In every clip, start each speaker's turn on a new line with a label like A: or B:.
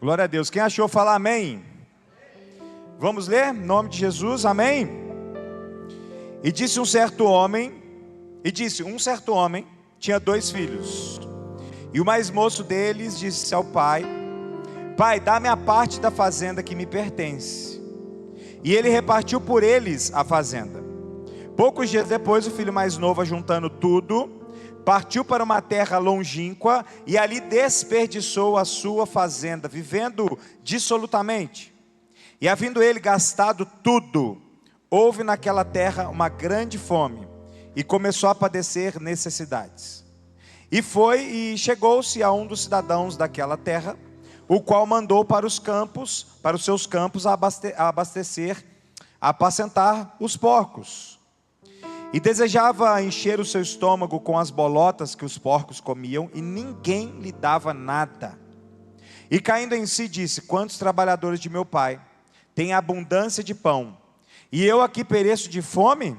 A: Glória a Deus. Quem achou, fala amém. Vamos ler? Em nome de Jesus, amém. E disse um certo homem tinha 2 filhos. E o mais moço deles disse ao pai: Pai, dá-me a parte da fazenda que me pertence. E ele repartiu por eles a fazenda. Poucos dias depois, o filho mais novo, ajuntando tudo, partiu para uma terra longínqua e ali desperdiçou a sua fazenda, vivendo dissolutamente. E havendo ele gastado tudo, houve naquela terra uma grande fome, e começou a padecer necessidades. E foi e chegou-se a um dos cidadãos daquela terra, o qual mandou para os seus campos a apacentar os porcos. E desejava encher o seu estômago com as bolotas que os porcos comiam, e ninguém lhe dava nada. E caindo em si disse: Quantos trabalhadores de meu pai têm abundância de pão, e eu aqui pereço de fome?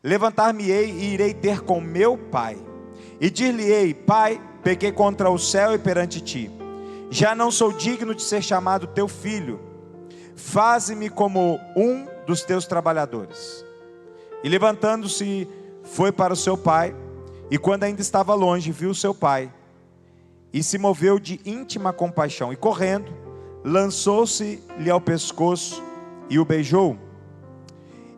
A: Levantar-me-ei e irei ter com meu pai, e dir-lhe-ei: Pai, pequei contra o céu e perante ti, já não sou digno de ser chamado teu filho, faze-me como um dos teus trabalhadores. E levantando-se, foi para o seu pai, e quando ainda estava longe, viu seu pai, e se moveu de íntima compaixão, e correndo, lançou-se-lhe ao pescoço, e o beijou.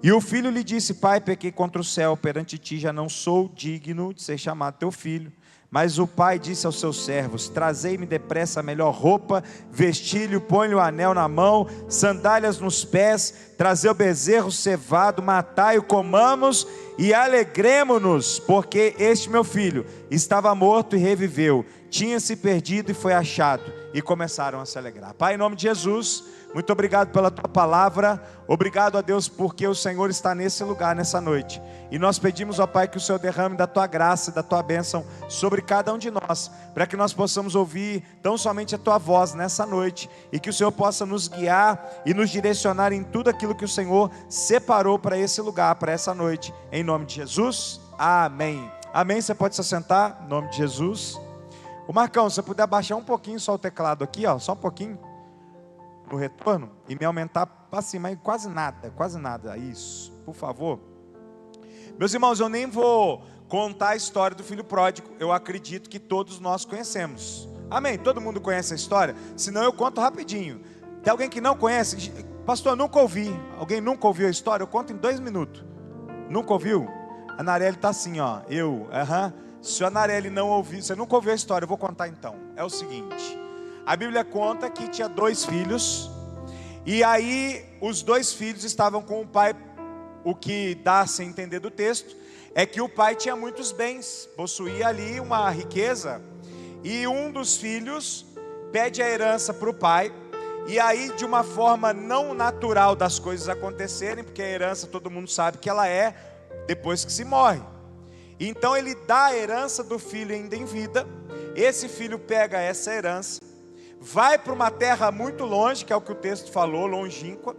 A: E o filho lhe disse: Pai, pequei contra o céu, perante ti, já não sou digno de ser chamado teu filho. Mas o pai disse aos seus servos: Trazei-me depressa a melhor roupa, vestilho, põe-lhe o anel na mão, sandálias nos pés, trazei o bezerro cevado, matai-o, comamos e alegremo-nos, porque este meu filho estava morto e reviveu, tinha se perdido e foi achado. E começaram a se alegrar. Pai, em nome de Jesus, muito obrigado pela tua palavra, obrigado a Deus porque o Senhor está nesse lugar, nessa noite, e nós pedimos, ó Pai, que o Senhor derrame da tua graça e da tua bênção sobre cada um de nós, para que nós possamos ouvir tão somente a tua voz nessa noite, e que o Senhor possa nos guiar e nos direcionar em tudo aquilo que o Senhor separou para esse lugar, para essa noite, em nome de Jesus, amém. Amém. Você pode se assentar, em nome de Jesus. O Marcão, se você puder abaixar um pouquinho só o teclado aqui, ó, só um pouquinho no retorno, e me aumentar para cima, quase nada, isso, por favor. Meus irmãos, eu nem vou contar a história do filho pródigo, eu acredito que todos nós conhecemos, amém? Todo mundo conhece a história? Senão eu conto rapidinho. Tem alguém que não conhece? Pastor, eu nunca ouvi. Alguém nunca ouviu a história? Eu conto em 2 minutos. Nunca ouviu? A Narelli está assim, ó, Se a Narelli não ouviu, você nunca ouviu a história, eu vou contar então. É o seguinte: a Bíblia conta que tinha 2 filhos, e aí os 2 filhos estavam com o pai. O que dá a se entender do texto é que o pai tinha muitos bens, possuía ali uma riqueza, e um dos filhos pede a herança para o pai, e aí de uma forma não natural das coisas acontecerem, porque a herança todo mundo sabe que ela é depois que se morre. Então ele dá a herança do filho ainda em vida. Esse filho pega essa herança, vai para uma terra muito longe, que é o que o texto falou, longínqua,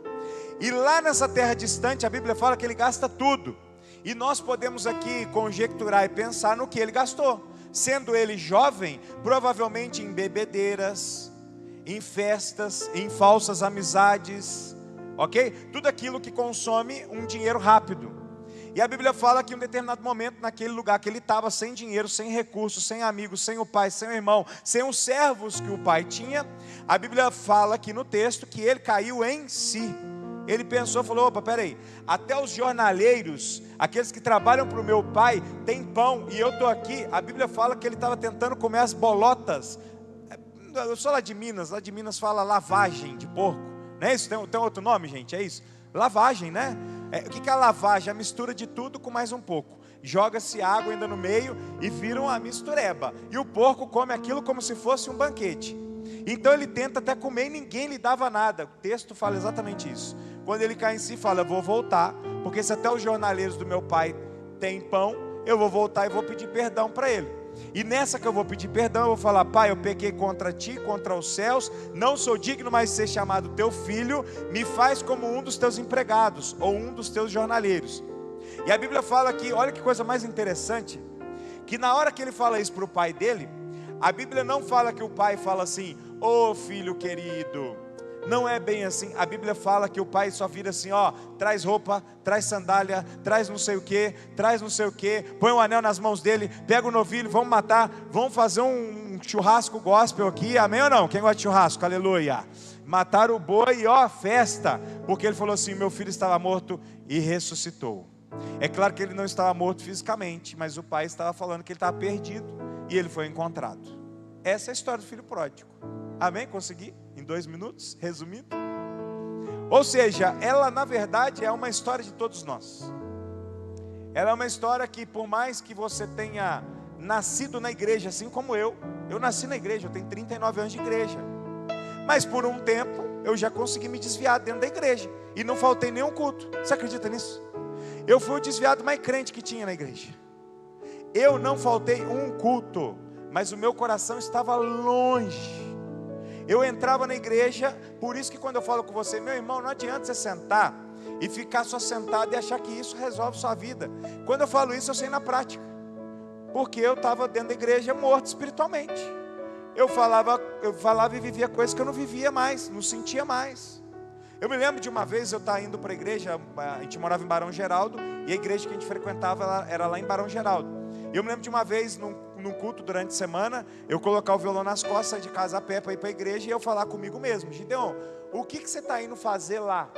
A: e lá nessa terra distante, a Bíblia fala que ele gasta tudo, e nós podemos aqui conjecturar e pensar no que ele gastou, sendo ele jovem, provavelmente em bebedeiras, em festas, em falsas amizades, ok? Tudo aquilo que consome um dinheiro rápido. E a Bíblia fala que em um determinado momento, naquele lugar que ele estava sem dinheiro, sem recursos, sem amigos, sem o pai, sem o irmão, sem os servos que o pai tinha, a Bíblia fala aqui no texto que ele caiu em si. Ele pensou, falou: opa, peraí, até os jornaleiros, aqueles que trabalham para o meu pai, têm pão, e eu estou aqui. A Bíblia fala que ele estava tentando comer as bolotas. Eu sou lá de Minas fala lavagem de porco, não é isso? Tem outro nome, gente, é isso? Lavagem, né? O que é a lavagem? A mistura de tudo com mais um pouco. Joga-se água ainda no meio e vira uma mistureba. E o porco come aquilo como se fosse um banquete. Então ele tenta até comer e ninguém lhe dava nada. O texto fala exatamente isso. Quando ele cai em si, fala: eu vou voltar, porque se até os jornaleiros do meu pai têm pão, eu vou voltar e vou pedir perdão para ele. E nessa que eu vou pedir perdão, eu vou falar: Pai, eu pequei contra ti, contra os céus, não sou digno mais de ser chamado teu filho, me faz como um dos teus empregados, ou um dos teus jornaleiros. E a Bíblia fala aqui, olha que coisa mais interessante, que na hora que ele fala isso para o pai dele, a Bíblia não fala que o pai fala assim: Ô filho querido, não é bem assim. A Bíblia fala que o pai só vira assim, ó, traz roupa, traz sandália, traz não sei o que, traz não sei o que, põe um anel nas mãos dele, pega o novilho, vamos matar, vamos fazer um churrasco gospel aqui, amém ou não? Quem gosta de churrasco, aleluia. Mataram o boi e ó, festa, porque ele falou assim, meu filho estava morto e ressuscitou. É claro que ele não estava morto fisicamente, mas o pai estava falando que ele estava perdido e ele foi encontrado. Essa é a história do filho pródigo. Amém? Consegui? Em 2 minutos, resumindo. Ou seja, ela na verdade é uma história de todos nós. Ela é uma história que, por mais que você tenha nascido na igreja, assim como eu nasci na igreja, eu tenho 39 anos de igreja. Mas por um tempo, eu já consegui me desviar dentro da igreja. E não faltei nenhum culto. Você acredita nisso? Eu fui o desviado mais crente que tinha na igreja. Eu não faltei um culto, mas o meu coração estava longe. Eu entrava na igreja, por isso que quando eu falo com você, meu irmão, não adianta você sentar e ficar só sentado e achar que isso resolve sua vida. Quando eu falo isso, eu sei na prática. Porque eu estava dentro da igreja morto espiritualmente. Eu falava e vivia coisas que eu não vivia mais, não sentia mais. Eu me lembro de uma vez eu estar indo para a igreja, a gente morava em Barão Geraldo, e a igreja que a gente frequentava era lá em Barão Geraldo. Eu me lembro de uma vez, num culto durante a semana, eu colocar o violão nas costas, sair de casa a pé para ir para a igreja, e eu falar comigo mesmo, Gideon, o que você está indo fazer lá?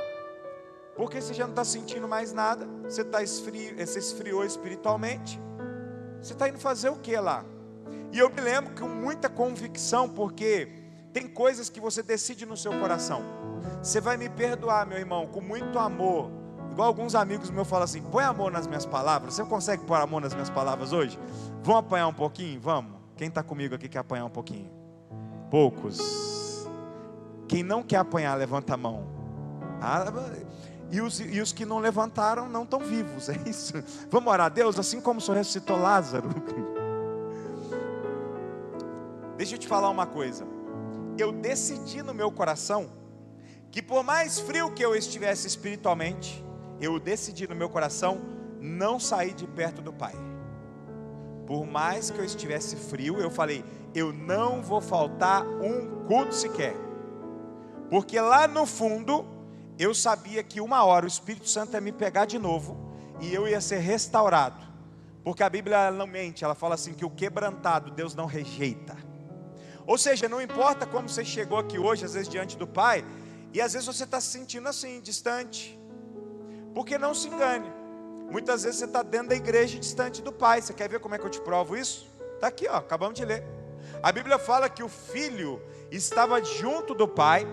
A: Porque você já não está sentindo mais nada, você esfriou espiritualmente, você está indo fazer o que lá? E eu me lembro com muita convicção, porque tem coisas que você decide no seu coração. Você vai me perdoar, meu irmão, com muito amor. Igual alguns amigos meus falam assim, põe amor nas minhas palavras. Você consegue pôr amor nas minhas palavras hoje? Vamos apanhar um pouquinho? Vamos. Quem está comigo aqui quer apanhar um pouquinho? Poucos. Quem não quer apanhar, levanta a mão. E os que não levantaram não estão vivos, é isso. Vamos orar a Deus, assim como o Senhor ressuscitou Lázaro. Deixa eu te falar uma coisa. Eu decidi no meu coração que por mais frio que eu estivesse espiritualmente, eu decidi no meu coração não sair de perto do Pai. Por mais que eu estivesse frio, eu falei, eu não vou faltar um culto sequer. Porque lá no fundo, eu sabia que uma hora o Espírito Santo ia me pegar de novo e eu ia ser restaurado. Porque a Bíblia não mente, ela fala assim que o quebrantado Deus não rejeita. Ou seja, não importa como você chegou aqui hoje, às vezes diante do Pai, e às vezes você está se sentindo assim, distante. Porque não se engane, muitas vezes você está dentro da igreja distante do Pai. Você quer ver como é que eu te provo isso? Está aqui, ó, acabamos de ler. A Bíblia fala que o filho estava junto do Pai,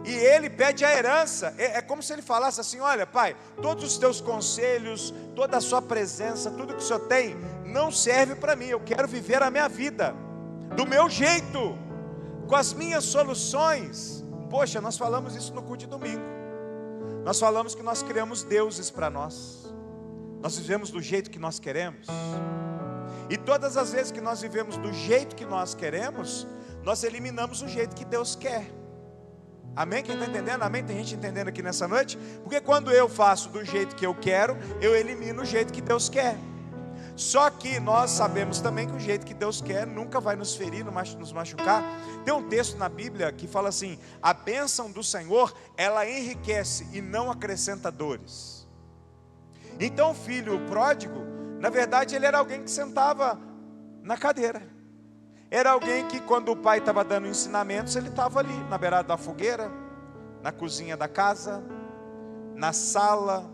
A: e ele pede a herança. É como se ele falasse assim, olha Pai, todos os teus conselhos, toda a sua presença, tudo que o Senhor tem, não serve para mim. Eu quero viver a minha vida do meu jeito, com as minhas soluções. Poxa, nós falamos isso no culto de domingo. Nós falamos que nós criamos deuses para nós. Nós vivemos do jeito que nós queremos. E todas as vezes que nós vivemos do jeito que nós queremos, nós eliminamos o jeito que Deus quer. Amém? Quem está entendendo? Amém? Tem gente entendendo aqui nessa noite? Porque quando eu faço do jeito que eu quero, eu elimino o jeito que Deus quer. Só que nós sabemos também que o jeito que Deus quer nunca vai nos ferir, nos machucar. Tem um texto na Bíblia que fala assim, a bênção do Senhor, ela enriquece e não acrescenta dores. Então o filho pródigo, na verdade ele era alguém que sentava na cadeira. Era alguém que quando o pai estava dando ensinamentos, ele estava ali, na beirada da fogueira, na cozinha da casa, na sala.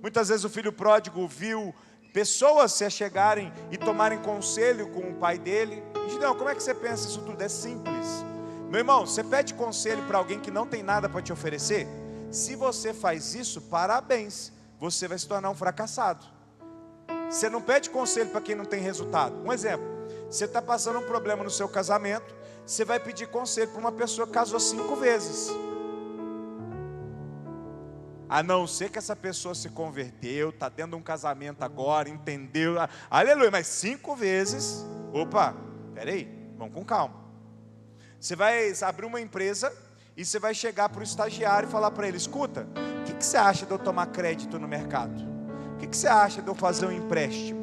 A: Muitas vezes o filho pródigo viu pessoas se achegarem e tomarem conselho com o pai dele. Gideão, como é que você pensa isso tudo? É simples. Meu irmão, você pede conselho para alguém que não tem nada para te oferecer? Se você faz isso, parabéns, você vai se tornar um fracassado. Você não pede conselho para quem não tem resultado. Um exemplo, você está passando um problema no seu casamento, você vai pedir conselho para uma pessoa que casou 5 vezes. A não ser que essa pessoa se converteu, está dentro de um casamento agora, entendeu, aleluia, mas 5 vezes, opa, peraí, vamos com calma. Você vai abrir uma empresa e você vai chegar para o estagiário e falar para ele, escuta, o que você acha de eu tomar crédito no mercado? O que você acha de eu fazer um empréstimo?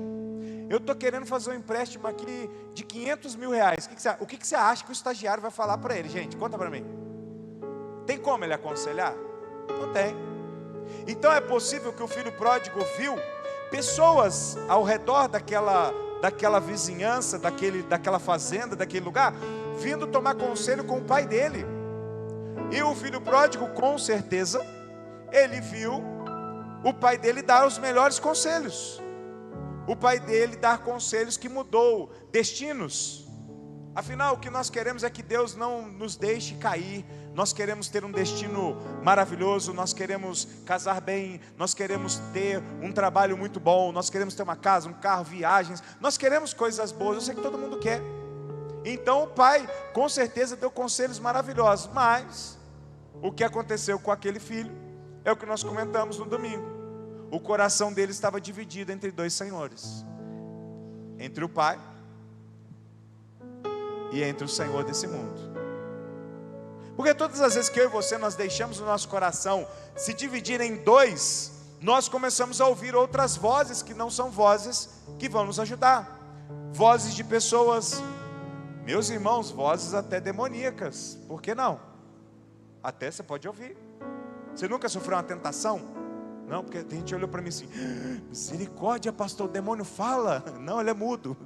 A: eu estou querendo fazer um empréstimo aqui de 500 mil reais. O que você acha que o estagiário vai falar para ele? Gente, conta para mim. Tem como ele aconselhar? Não tem. Então é possível que o filho pródigo viu pessoas ao redor daquela vizinhança, daquela fazenda, daquele lugar, vindo tomar conselho com o pai dele. E o filho pródigo, com certeza, ele viu o pai dele dar os melhores conselhos. O pai dele dar conselhos que mudou destinos. Afinal, o que nós queremos é que Deus não nos deixe cair. Nós queremos ter um destino maravilhoso, nós queremos casar bem, nós queremos ter um trabalho muito bom, nós queremos ter uma casa, um carro, viagens, nós queremos coisas boas, eu sei que todo mundo quer. Então o pai com certeza deu conselhos maravilhosos, mas o que aconteceu com aquele filho é o que nós comentamos no domingo. O coração dele estava dividido entre dois senhores, entre o pai e entre o Senhor desse mundo. Porque todas as vezes que eu e você nós deixamos o nosso coração se dividir em dois, nós começamos a ouvir outras vozes que não são vozes que vão nos ajudar. Vozes de pessoas, meus irmãos, vozes até demoníacas. Por que não? Até você pode ouvir. Você nunca sofreu uma tentação? Não, porque a gente olhou para mim assim, misericórdia, pastor, o demônio fala. Não, ele é mudo.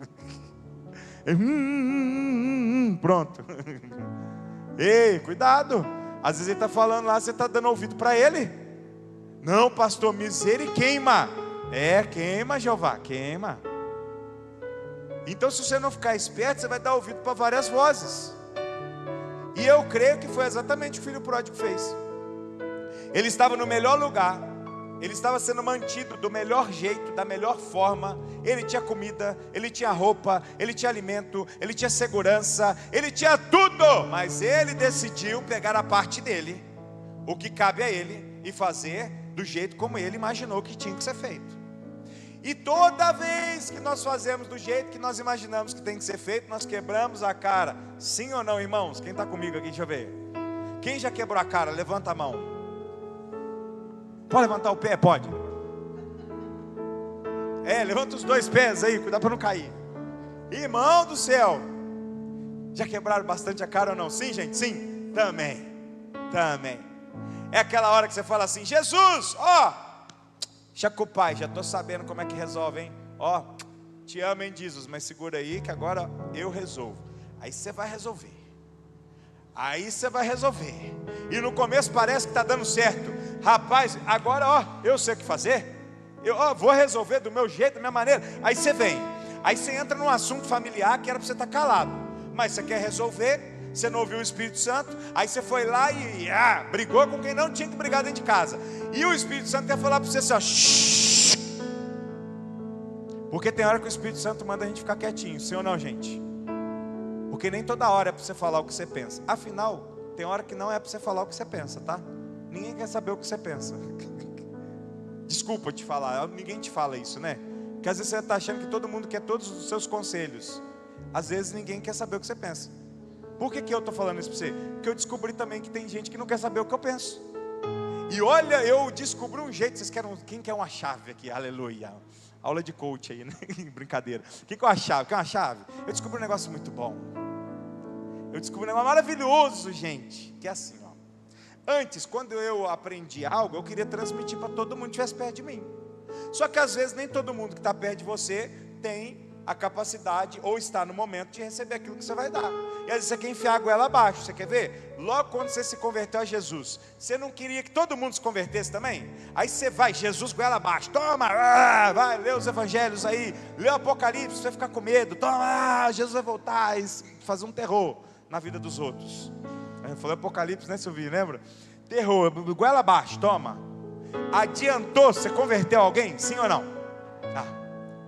A: Pronto. Ei, cuidado. Às vezes ele está falando lá, você está dando ouvido para ele. Não, pastor, queima. Queima, Jeová, queima. Então se você não ficar esperto, você vai dar ouvido para várias vozes. E eu creio que foi exatamente o que o filho pródigo fez. Ele estava no melhor lugar, ele estava sendo mantido do melhor jeito, da melhor forma. Ele tinha comida, ele tinha roupa, ele tinha alimento, ele tinha segurança, ele tinha tudo. Mas ele decidiu pegar a parte dele, o que cabe a ele, e fazer do jeito como ele imaginou que tinha que ser feito. E toda vez que nós fazemos do jeito que nós imaginamos que tem que ser feito, nós quebramos a cara. Sim ou não, irmãos? Quem está comigo aqui, deixa eu ver. Quem já quebrou a cara? Levanta a mão. Pode levantar o pé? Pode. Levanta os dois pés aí, cuidado para não cair. Irmão do céu, já quebraram bastante a cara ou não? Sim, gente? Sim? Também. É aquela hora que você fala assim, Jesus, deixa com o pai, já estou sabendo como é que resolve, hein? Te amo, hein, Jesus, mas segura aí que agora eu resolvo. Aí você vai resolver. E no começo parece que está dando certo. Rapaz, agora eu sei o que fazer. Eu vou resolver do meu jeito, da minha maneira. Aí você vem. Aí você entra num assunto familiar que era para você estar calado. Mas você quer resolver. Você não ouviu o Espírito Santo. Aí você foi lá e brigou com quem não tinha que brigar dentro de casa. E o Espírito Santo quer falar para você assim, shh. Porque tem hora que o Espírito Santo manda a gente ficar quietinho. Sim ou não, gente? Porque nem toda hora é para você falar o que você pensa. Afinal, tem hora que não é para você falar o que você pensa, tá? Ninguém quer saber o que você pensa. Desculpa te falar, ninguém te fala isso, né? Porque às vezes você está achando que todo mundo quer todos os seus conselhos. Às vezes ninguém quer saber o que você pensa. Por que eu estou falando isso para você? Porque eu descobri também que tem gente que não quer saber o que eu penso. E olha, eu descobri um jeito. Quem quer uma chave aqui? Aleluia. Aula de coach aí, né? Brincadeira. Quem quer uma chave? Quer uma chave? Eu descobri um negócio muito bom. Eu descobri um negócio maravilhoso, gente. Que é assim, Antes, quando eu aprendi algo, eu queria transmitir para todo mundo que estivesse perto de mim. Só que às vezes nem todo mundo que está perto de você tem a capacidade ou está no momento de receber aquilo que você vai dar. E às vezes você quer enfiar a goela abaixo. Você quer ver? Logo quando você se converteu a Jesus, você não queria que todo mundo se convertesse também? Aí você vai, Jesus, goela abaixo. Toma, vai, lê os evangelhos aí, lê o Apocalipse, você vai ficar com medo. Toma, Jesus vai voltar e fazer um terror na vida dos outros. Eu falei Apocalipse, né, Silvio? Lembra? Terror, goela abaixo, toma. Adiantou, você converteu alguém? Sim ou não?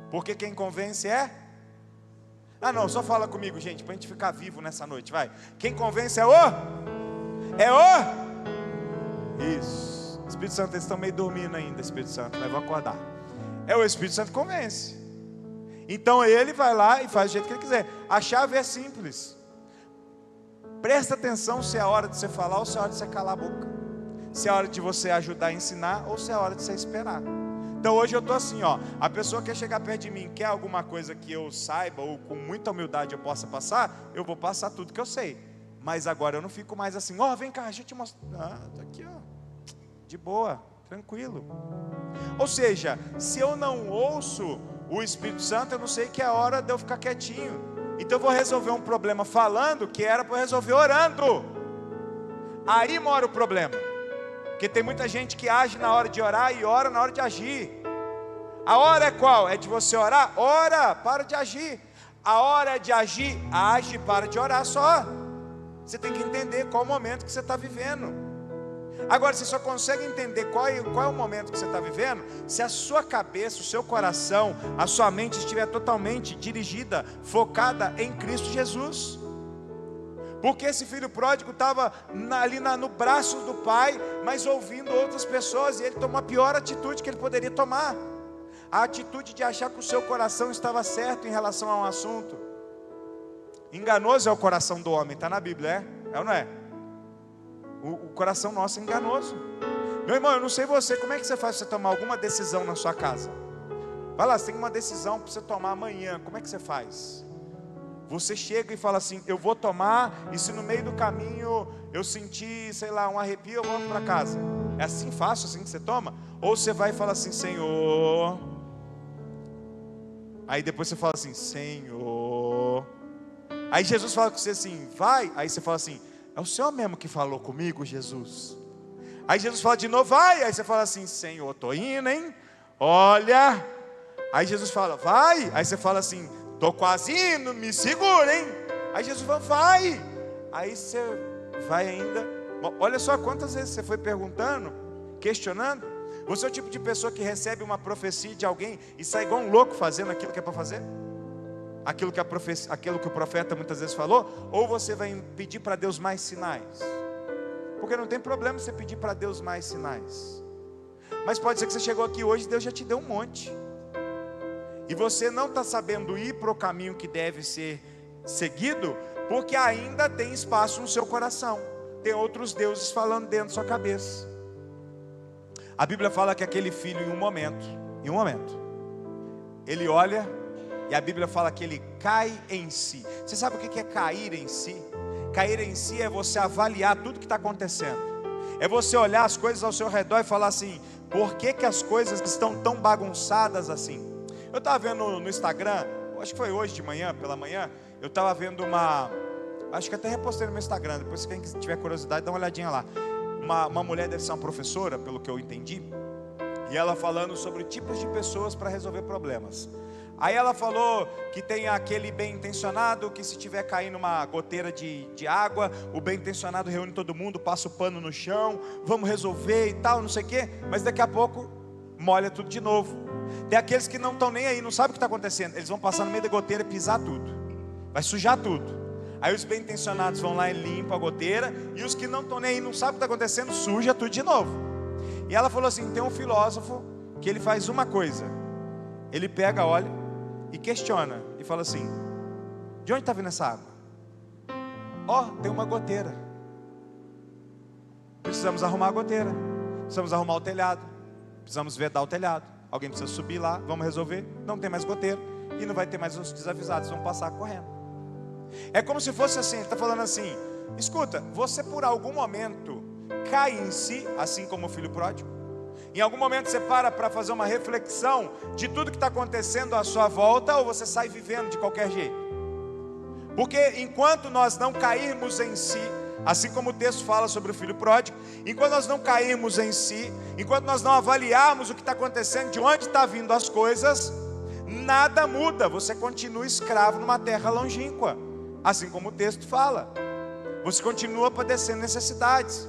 A: Porque quem convence é? Não, só fala comigo, gente, para a gente ficar vivo nessa noite, vai. Quem convence é o? Isso. Espírito Santo, eles estão meio dormindo ainda, Espírito Santo, mas vão acordar. É o Espírito Santo que convence. Então ele vai lá e faz do jeito que ele quiser. A chave é simples. Presta atenção se é a hora de você falar ou se é a hora de você calar a boca. Se é a hora de você ajudar a ensinar ou se é a hora de você esperar. Então hoje eu estou assim, ó, a pessoa quer chegar perto de mim, quer alguma coisa que eu saiba, ou com muita humildade eu possa passar, eu vou passar tudo que eu sei. Mas agora eu não fico mais assim, ó, vem cá, deixa eu te mostrar. Ah, tá aqui, ó, de boa, tranquilo. Ou seja, se eu não ouço o Espírito Santo, eu não sei que é hora de eu ficar quietinho. Então eu vou resolver um problema falando, que era para eu resolver orando. Aí mora o problema. Porque tem muita gente que age na hora de orar e ora na hora de agir. A hora é qual? É de você orar? Ora, para de agir. A hora é de agir, age, para de orar só. Você tem que entender qual é o momento que você está vivendo. Agora, você só consegue entender qual é o momento que você está vivendo se a sua cabeça, o seu coração, a sua mente estiver totalmente dirigida, focada em Cristo Jesus. Porque esse filho pródigo estava ali no braço do pai, mas ouvindo outras pessoas, e ele tomou a pior atitude que ele poderia tomar. A atitude de achar que o seu coração estava certo em relação a um assunto. Enganoso é o coração do homem, está na Bíblia, é ou não é? O coração nosso é enganoso. Meu irmão, eu não sei você, como é que você faz para você tomar alguma decisão na sua casa? Vai lá, você tem uma decisão para você tomar amanhã, como é que você faz? Você chega e fala assim, eu vou tomar, e se no meio do caminho eu sentir, sei lá, um arrepio, eu volto para casa. É assim fácil, assim que você toma? Ou você vai e fala assim, Senhor. Aí depois você fala assim, Senhor. Aí Jesus fala com você assim, vai. Aí você fala assim, é o Senhor mesmo que falou comigo, Jesus? Aí Jesus fala de novo, vai. Aí você fala assim, Senhor, estou indo, hein? Olha. Aí Jesus fala, vai. Aí você fala assim, estou quase indo, me segura, hein? Aí Jesus fala, vai. Aí você vai ainda. Olha só quantas vezes você foi perguntando, questionando. Você é o tipo de pessoa que recebe uma profecia de alguém e sai igual um louco fazendo aquilo que é para fazer? Aquilo que o profeta muitas vezes falou? Ou você vai pedir para Deus mais sinais? Porque não tem problema você pedir para Deus mais sinais. Mas pode ser que você chegou aqui hoje e Deus já te deu um monte. E você não está sabendo ir para o caminho que deve ser seguido, porque ainda tem espaço no seu coração. Tem outros deuses falando dentro da sua cabeça. A Bíblia fala que aquele filho em um momento, ele olha e a Bíblia fala que ele cai em si. Você sabe o que é cair em si? Cair em si é você avaliar tudo que está acontecendo. É você olhar as coisas ao seu redor e falar assim, por que as coisas estão tão bagunçadas assim? Eu estava vendo no Instagram, acho que foi hoje de manhã, pela manhã, eu estava vendo acho que até repostei no meu Instagram, depois quem tiver curiosidade dá uma olhadinha lá. Uma mulher deve ser uma professora, pelo que eu entendi, e ela falando sobre tipos de pessoas para resolver problemas. Aí ela falou que tem aquele bem intencionado, que se tiver caindo uma goteira de água, o bem intencionado reúne todo mundo, passa o pano no chão, vamos resolver e tal, não sei o quê, mas daqui a pouco molha tudo de novo. Tem aqueles que não estão nem aí, não sabem o que está acontecendo, eles vão passar no meio da goteira e pisar tudo, vai sujar tudo. Aí os bem intencionados vão lá e limpam a goteira, e os que não estão nem aí, não sabem o que está acontecendo, suja tudo de novo. E ela falou assim, tem um filósofo que ele faz uma coisa, ele pega, olha e questiona, e fala assim, de onde está vindo essa água? Tem uma goteira, precisamos arrumar a goteira, precisamos arrumar o telhado, precisamos vedar o telhado, alguém precisa subir lá, vamos resolver, não tem mais goteira, e não vai ter mais os desavisados, vão passar correndo. É como se fosse assim, ele está falando assim, escuta, você por algum momento cai em si, assim como o filho pródigo? Em algum momento você para fazer uma reflexão de tudo que está acontecendo à sua volta, ou você sai vivendo de qualquer jeito? Porque enquanto nós não cairmos em si, assim como o texto fala sobre o filho pródigo, enquanto nós não cairmos em si, enquanto nós não avaliarmos o que está acontecendo, de onde está vindo as coisas, nada muda, você continua escravo numa terra longínqua, assim como o texto fala, você continua padecendo necessidades.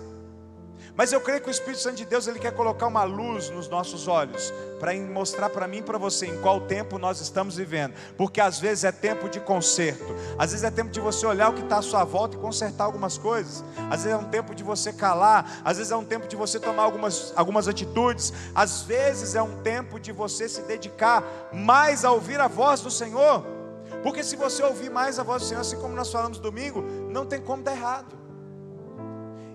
A: Mas eu creio que o Espírito Santo de Deus, ele quer colocar uma luz nos nossos olhos, para mostrar para mim e para você em qual tempo nós estamos vivendo. Porque às vezes é tempo de conserto, às vezes é tempo de você olhar o que está à sua volta e consertar algumas coisas. Às vezes é um tempo de você calar, às vezes é um tempo de você tomar algumas atitudes. Às vezes é um tempo de você se dedicar mais a ouvir a voz do Senhor. Porque se você ouvir mais a voz do Senhor, assim como nós falamos domingo, não tem como dar errado.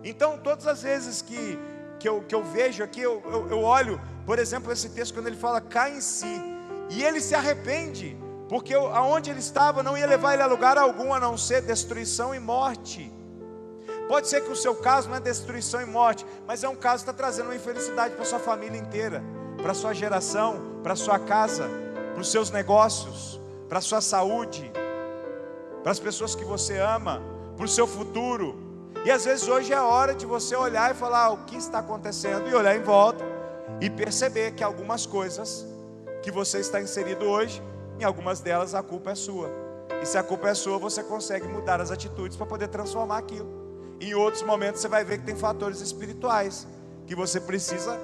A: Então todas as vezes que eu vejo aqui, eu olho por exemplo, esse texto quando ele fala cai em si, e ele se arrepende, porque aonde ele estava não ia levar ele a lugar algum, a não ser destruição e morte. Pode ser que o seu caso não é destruição e morte, mas é um caso que está trazendo uma infelicidade para a sua família inteira, para a sua geração, para a sua casa, para os seus negócios, para a sua saúde, para as pessoas que você ama, para o seu futuro. E às vezes hoje é a hora de você olhar e falar o que está acontecendo, e olhar em volta e perceber que algumas coisas que você está inserido hoje, em algumas delas a culpa é sua. E se a culpa é sua, você consegue mudar as atitudes para poder transformar aquilo. Em outros momentos você vai ver que tem fatores espirituais que você precisa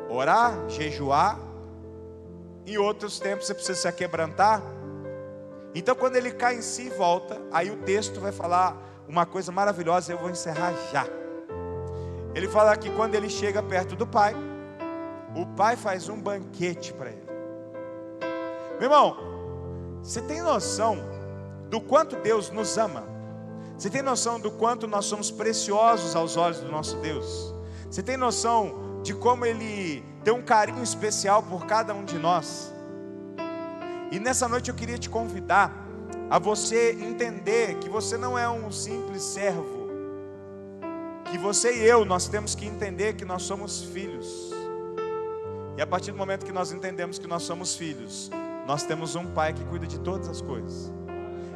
A: orar, jejuar. Em outros tempos você precisa se aquebrantar. Então quando ele cai em si e volta, aí o texto vai falar uma coisa maravilhosa. Eu vou encerrar já. Ele fala que quando ele chega perto do pai, o pai faz um banquete para ele. Meu irmão, você tem noção do quanto Deus nos ama? Você tem noção do quanto nós somos preciosos aos olhos do nosso Deus? Você tem noção de como Ele tem um carinho especial por cada um de nós? E nessa noite eu queria te convidar a você entender que você não é um simples servo, que você e eu, nós temos que entender que nós somos filhos. E a partir do momento que nós entendemos que nós somos filhos, nós temos um pai que cuida de todas as coisas.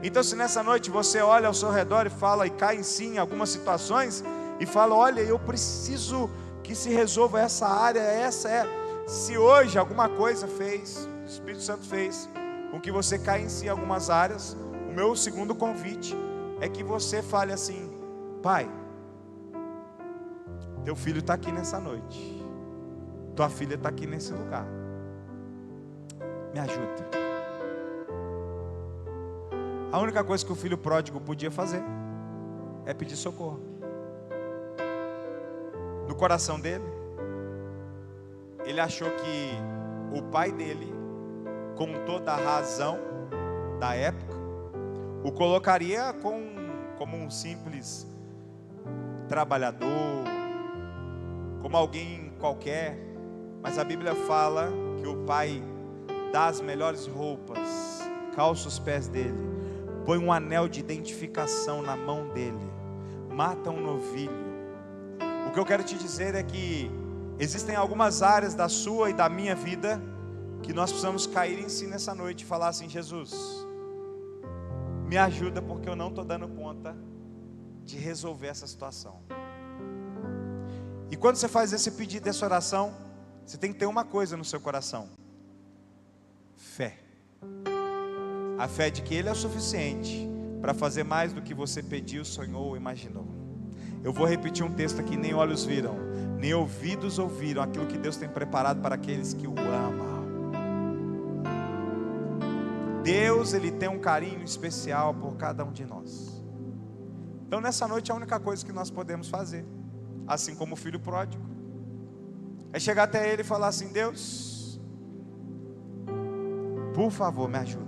A: Então se nessa noite você olha ao seu redor e fala, e cai em si em algumas situações, e fala, olha, eu preciso que se resolva essa área, essa é. Se hoje alguma coisa fez, o Espírito Santo fez com que você caia em si em algumas áreas, o meu segundo convite é que você fale assim, pai, teu filho está aqui nessa noite, tua filha está aqui nesse lugar, me ajuda. A única coisa que o filho pródigo podia fazer é pedir socorro. No coração dele, ele achou que o pai dele, com toda a razão da época, o colocaria como um simples trabalhador, como alguém qualquer. Mas a Bíblia fala que o pai dá as melhores roupas, calça os pés dele, põe um anel de identificação na mão dele, mata um novilho. O que eu quero te dizer é que existem algumas áreas da sua e da minha vida que nós precisamos cair em si nessa noite e falar assim, Jesus, me ajuda porque eu não estou dando conta de resolver essa situação. E quando você faz esse pedido, essa oração, você tem que ter uma coisa no seu coração: fé. A fé de que Ele é o suficiente para fazer mais do que você pediu, sonhou ou imaginou. Eu vou repetir um texto aqui: nem olhos viram, nem ouvidos ouviram aquilo que Deus tem preparado para aqueles que o amam. Deus, Ele tem um carinho especial por cada um de nós. Então nessa noite a única coisa que nós podemos fazer, assim como o filho pródigo, é chegar até Ele e falar assim: Deus, por favor, me ajuda.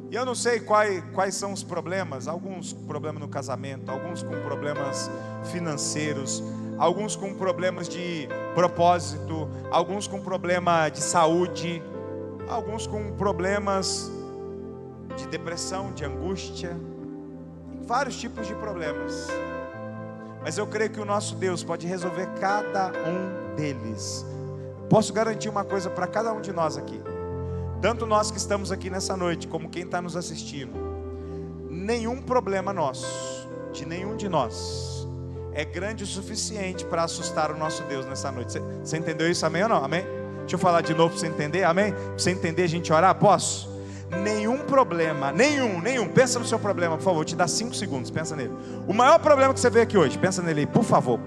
A: E eu não sei quais são os problemas, alguns com problemas no casamento, alguns com problemas financeiros, alguns com problemas de propósito, alguns com problema de saúde, alguns com problemas de depressão, de angústia, vários tipos de problemas. Mas eu creio que o nosso Deus pode resolver cada um deles. Posso garantir uma coisa para cada um de nós aqui, tanto nós que estamos aqui nessa noite, como quem está nos assistindo: nenhum problema nosso, de nenhum de nós, é grande o suficiente para assustar o nosso Deus nessa noite. Você entendeu isso, amém ou não? Amém? Deixa eu falar de novo para você entender, amém? Para você entender, a gente orar, posso? Nenhum problema, nenhum, pensa no seu problema, por favor, vou te dar 5 segundos, pensa nele. O maior problema que você vê aqui hoje, pensa nele aí, por favor.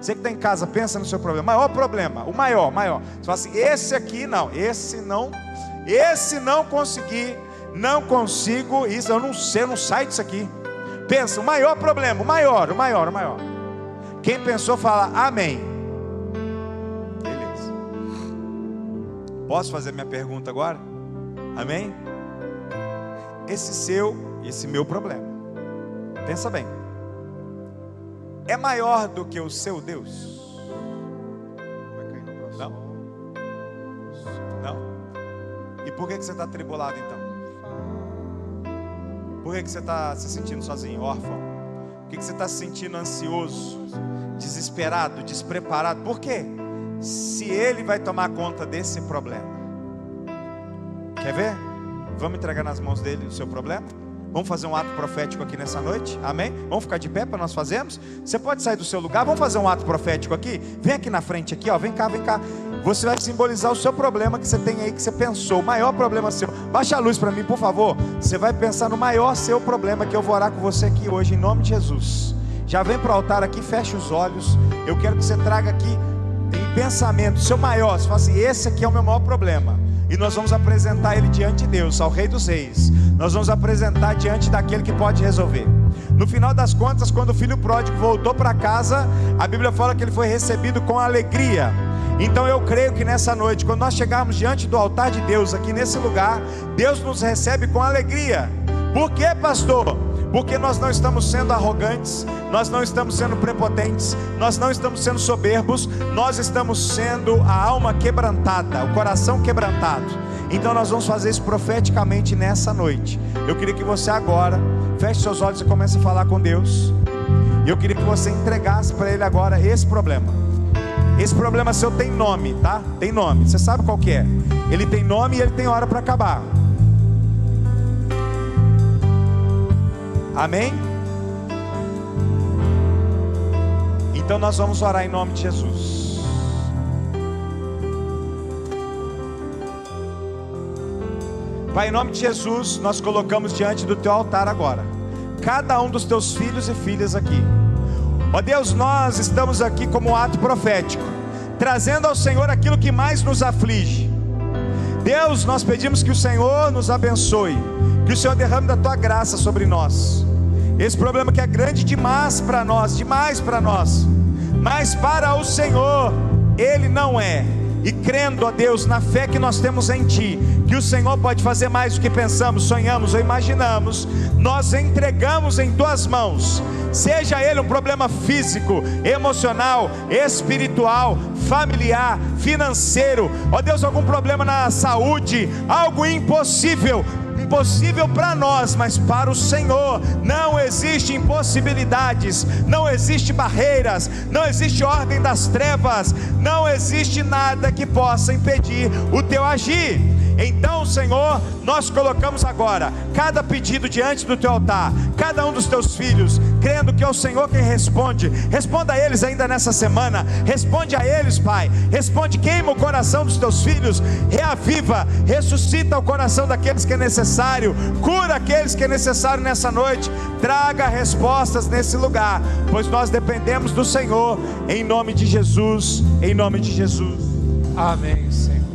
A: Você que está em casa, pensa no seu problema. Maior problema, o maior. Você fala assim: esse aqui não, esse não consegui, não consigo, isso eu não sei, eu não saio disso aqui. Pensa, o maior problema, o maior. Quem pensou, fala amém. Beleza. Posso fazer minha pergunta agora? Amém? Esse meu problema, pensa bem, é maior do que o seu Deus? Vai cair no próximo. Não? E por que você está atribulado então? Por que você está se sentindo sozinho, órfão? Por que você está se sentindo ansioso, desesperado, despreparado? Por quê? Se Ele vai tomar conta desse problema. Quer ver? Vamos entregar nas mãos dele o seu problema? Vamos fazer um ato profético aqui nessa noite? Amém? Vamos ficar de pé para nós fazermos? Você pode sair do seu lugar? Vamos fazer um ato profético aqui? Vem aqui na frente aqui, ó. Vem cá, vem cá. Você vai simbolizar o seu problema que você tem aí, que você pensou, o maior problema seu. Baixa a luz para mim, por favor. Você vai pensar no maior seu problema, que eu vou orar com você aqui hoje, em nome de Jesus. Já vem para o altar aqui, fecha os olhos. Eu quero que você traga aqui em pensamento o seu maior. Você fala assim: esse aqui é o meu maior problema. E nós vamos apresentar ele diante de Deus, ao Rei dos Reis. Nós vamos apresentar diante daquele que pode resolver. No final das contas, quando o filho pródigo voltou para casa, a Bíblia fala que ele foi recebido com alegria. Então eu creio que nessa noite, quando nós chegarmos diante do altar de Deus, aqui nesse lugar, Deus nos recebe com alegria. Por quê, pastor? Porque nós não estamos sendo arrogantes, nós não estamos sendo prepotentes, nós não estamos sendo soberbos, nós estamos sendo a alma quebrantada, o coração quebrantado. Então nós vamos fazer isso profeticamente nessa noite. Eu queria que você agora feche seus olhos e comece a falar com Deus. E eu queria que você entregasse para Ele agora esse problema. Esse problema seu tem nome, tá? Tem nome, você sabe qual que é. Ele tem nome e ele tem hora para acabar. Amém? Então nós vamos orar em nome de Jesus. Pai, em nome de Jesus, nós colocamos diante do teu altar agora cada um dos teus filhos e filhas aqui. Ó Deus, nós estamos aqui como ato profético, trazendo ao Senhor aquilo que mais nos aflige. Deus, nós pedimos que o Senhor nos abençoe, que o Senhor derrame da tua graça sobre nós. Esse problema que é grande demais para nós, mas para o Senhor ele não é. E crendo, ó Deus, na fé que nós temos em Ti, que o Senhor pode fazer mais do que pensamos, sonhamos ou imaginamos, nós entregamos em Tuas mãos. Seja ele um problema físico, emocional, espiritual, familiar, financeiro, ó Deus, algum problema na saúde, algo impossível para nós, mas para o Senhor não existe impossibilidades, não existe barreiras, não existe ordem das trevas, não existe nada que possa impedir o teu agir. Então, Senhor, nós colocamos agora cada pedido diante do teu altar, cada um dos teus filhos, crendo que é o Senhor quem responde. Responda a eles ainda nessa semana, responde a eles, Pai, responde, queima o coração dos teus filhos, reaviva, ressuscita o coração daqueles que é necessário, cura aqueles que é necessário nessa noite, traga respostas nesse lugar, pois nós dependemos do Senhor, em nome de Jesus, em nome de Jesus.
B: Amém, Senhor.